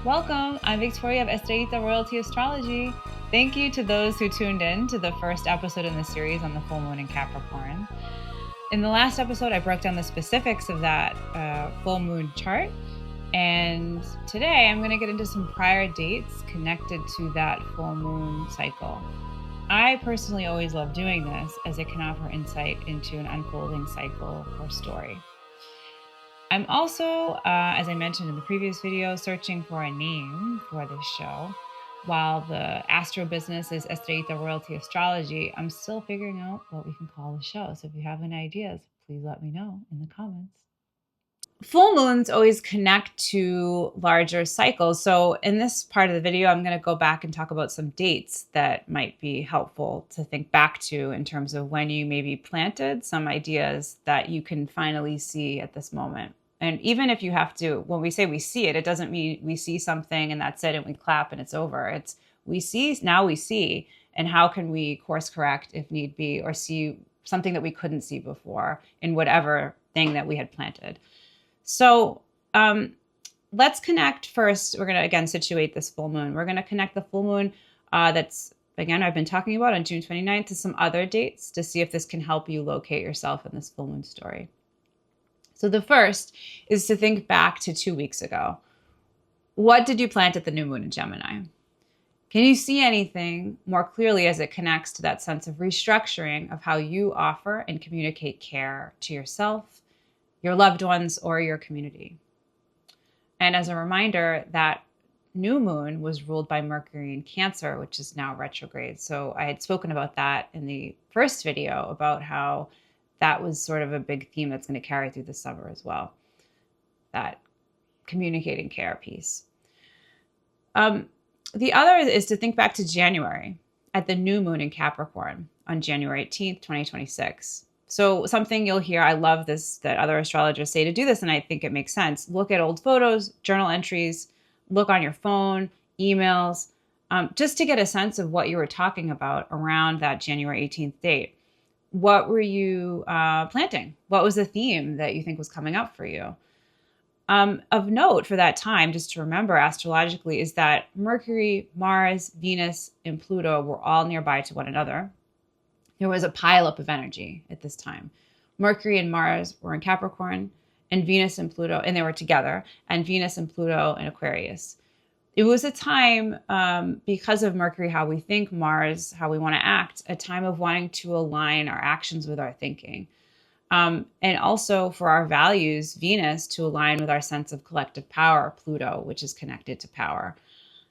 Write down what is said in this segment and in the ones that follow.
Welcome, I'm Victoria of Estrellita Royalty Astrology. Thank you to those who tuned in to the first episode in the series on the full moon in Capricorn. In the last episode, I broke down the specifics of that full moon chart. And today I'm going to get into some prior dates connected to that full moon cycle. I personally always love doing this as it can offer insight into an unfolding cycle or story. I'm also, as I mentioned in the previous video, searching for a name for this show. While the astro business is Estrellita Royalty Astrology, I'm still figuring out what we can call the show. So if you have any ideas, please let me know in the comments. Full moons always connect to larger cycles. So in this part of the video, I'm going to go back and talk about some dates that might be helpful to think back to in terms of when you maybe planted some ideas that you can finally see at this moment. And even if you have to, when we say we see it, it doesn't mean we see something and that's it and we clap and it's over. It's we see, now we see, and how can we course correct if need be, or see something that we couldn't see before in whatever thing that we had planted. So let's connect first. We're going to, again, situate this full moon. We're going to connect the full moon that's, again, I've been talking about on June 29th to some other dates to see if this can help you locate yourself in this full moon story. So the first is to think back to 2 weeks ago. What did you plant at the new moon in Gemini? Can you see anything more clearly as it connects to that sense of restructuring of how you offer and communicate care to yourself, your loved ones, or your community? And as a reminder, that new moon was ruled by Mercury in Cancer, which is now retrograde. So I had spoken about that in the first video about how that was sort of a big theme that's going to carry through the summer as well, that communicating care piece. The other is to think back to January at the new moon in Capricorn on January 18th, 2026. So something you'll hear, I love this, that other astrologers say to do this, and I think it makes sense. Look at old photos, journal entries, look on your phone, emails, just to get a sense of what you were talking about around that January 18th date. What were you planting? What was the theme that you think was coming up for you? Of note for that time, just to remember astrologically, is that Mercury, Mars, Venus, and Pluto were all nearby to one another. There was a pileup of energy at this time. Mercury and Mars were in Capricorn, and Venus and Pluto, and they were together, and Venus and Pluto in Aquarius. It was a time, because of Mercury, how we think, Mars, how we want to act, a time of wanting to align our actions with our thinking. And also for our values, Venus, to align with our sense of collective power, Pluto, which is connected to power.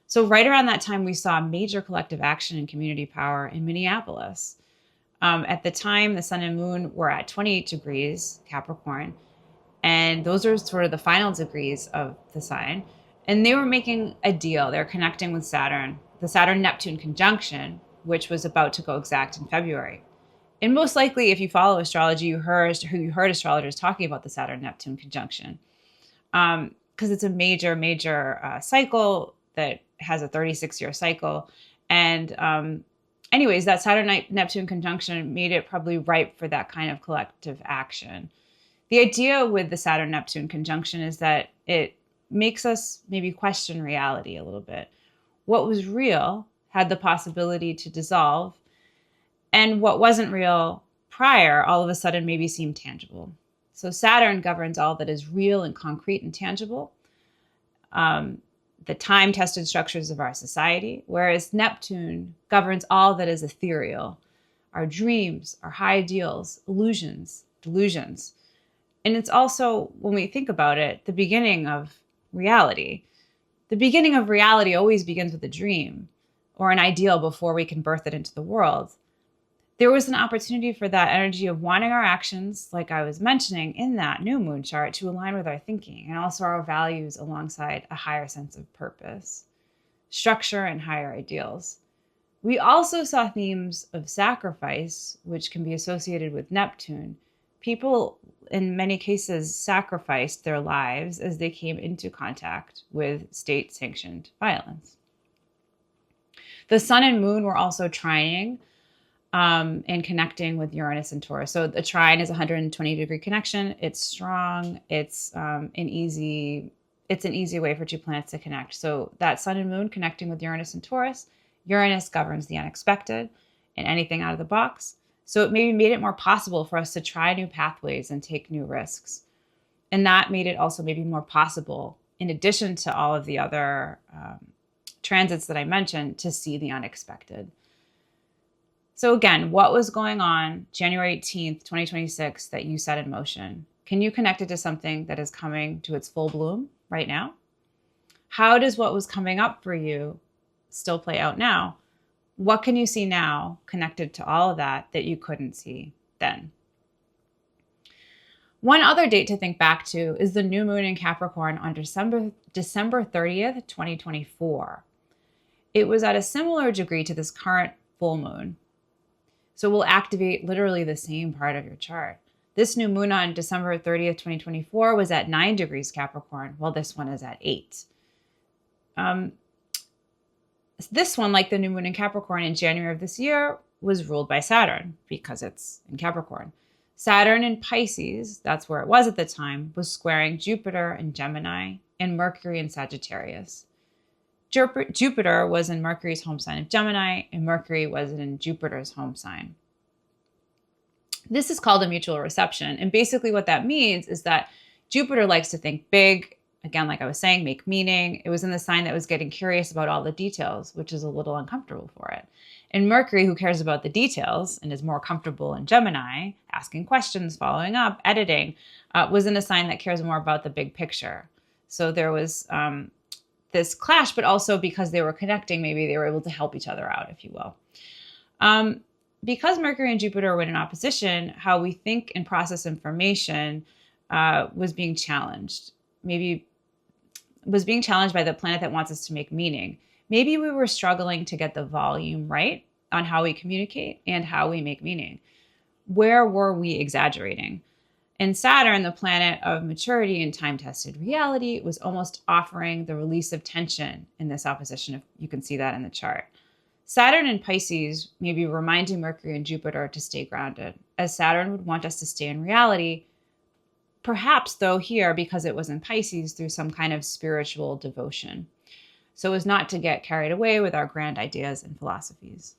So right around that time, we saw major collective action and community power in Minneapolis. At the time, the sun and moon were at 28 degrees Capricorn, and those are sort of the final degrees of the sign. And they were making a deal. They're connecting with Saturn, the Saturn-Neptune conjunction, which was about to go exact in February. And most likely, if you follow astrology, you heard astrologers talking about the Saturn-Neptune conjunction, because it's a major, major cycle that has a 36-year cycle. And anyways, that Saturn-Neptune conjunction made it probably ripe for that kind of collective action. The idea with the Saturn-Neptune conjunction is that it makes us maybe question reality a little bit. What was real had the possibility to dissolve, and what wasn't real prior all of a sudden maybe seemed tangible. So Saturn governs all that is real and concrete and tangible, the time-tested structures of our society, whereas Neptune governs all that is ethereal, our dreams, our high ideals, illusions, delusions. And it's also, when we think about it, the beginning of reality. The beginning of reality always begins with a dream or an ideal before we can birth it into the world. There was an opportunity for that energy of wanting our actions, like I was mentioning in that new moon chart, to align with our thinking and also our values alongside a higher sense of purpose, structure, and higher ideals. We also saw themes of sacrifice, which can be associated with Neptune. People, in many cases, sacrificed their lives as they came into contact with state-sanctioned violence. The sun and moon were also trining and connecting with Uranus and Taurus. So the trine is a 120-degree connection. It's strong. It's an easy it's an easy way for two planets to connect. So that sun and moon connecting with Uranus and Taurus, Uranus governs the unexpected and anything out of the box. So it maybe made it more possible for us to try new pathways and take new risks. And that made it also maybe more possible, in addition to all of the other transits that I mentioned, to see the unexpected. So again, what was going on January 18th, 2026 that you set in motion? Can you connect it to something that is coming to its full bloom right now? How does what was coming up for you still play out now? What can you see now connected to all of that you couldn't see then? One other date to think back to is the new moon in Capricorn on December 30th, 2024. It was at a similar degree to this current full moon. So we'll activate literally the same part of your chart. This new moon on December 30th, 2024 was at 9 degrees Capricorn, while this one is at 8. This one, like the new moon in Capricorn in January of this year, was ruled by Saturn because it's in Capricorn. Saturn in Pisces, that's where it was at the time, was squaring Jupiter in Gemini and Mercury in Sagittarius. Jupiter was in Mercury's home sign of Gemini, and Mercury was in Jupiter's home sign. This is called a mutual reception. And basically what that means is that Jupiter likes to think big. Again, like I was saying, make meaning. It was in the sign that was getting curious about all the details, which is a little uncomfortable for it. And Mercury, who cares about the details and is more comfortable in Gemini, asking questions, following up, editing, was in a sign that cares more about the big picture. So there was this clash, but also because they were connecting, maybe they were able to help each other out, if you will. Because Mercury and Jupiter were in opposition, how we think and process information was being challenged. Maybe was being challenged by the planet that wants us to make meaning. Maybe we were struggling to get the volume right on how we communicate and how we make meaning. Where were we exaggerating? And Saturn, the planet of maturity and time-tested reality, was almost offering the release of tension in this opposition. If you can see that in the chart. Saturn in Pisces may be reminding Mercury and Jupiter to stay grounded, as Saturn would want us to stay in reality, perhaps though here, because it was in Pisces, through some kind of spiritual devotion. So as not to get carried away with our grand ideas and philosophies.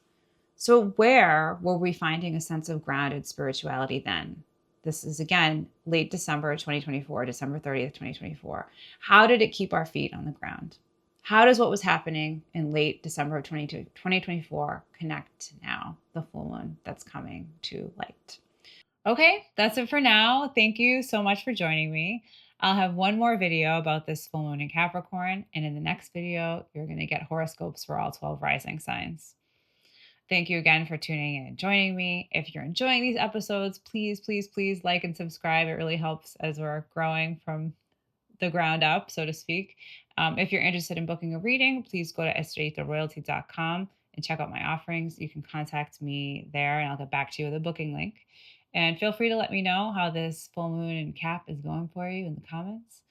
So where were we finding a sense of grounded spirituality then? This is, again, late December 2024, December 30th, 2024. How did it keep our feet on the ground? How does what was happening in late December of 2024 connect to now, the full moon that's coming to light? Okay, that's it for now. Thank you so much for joining me. I'll have one more video about this full moon in Capricorn, and in the next video, you're going to get horoscopes for all 12 rising signs. Thank you again for tuning in and joining me. If you're enjoying these episodes, please, please, please like and subscribe. It really helps as we're growing from the ground up, so to speak. If you're interested in booking a reading, please go to estrellitoroyalty.com and check out my offerings. You can contact me there and I'll get back to you with a booking link. And feel free to let me know how this full moon in Cap is going for you in the comments.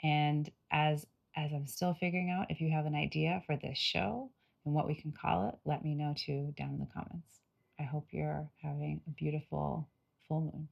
And as I'm still figuring out if you have an idea for this show and what we can call it, let me know too down in the comments. I hope you're having a beautiful full moon.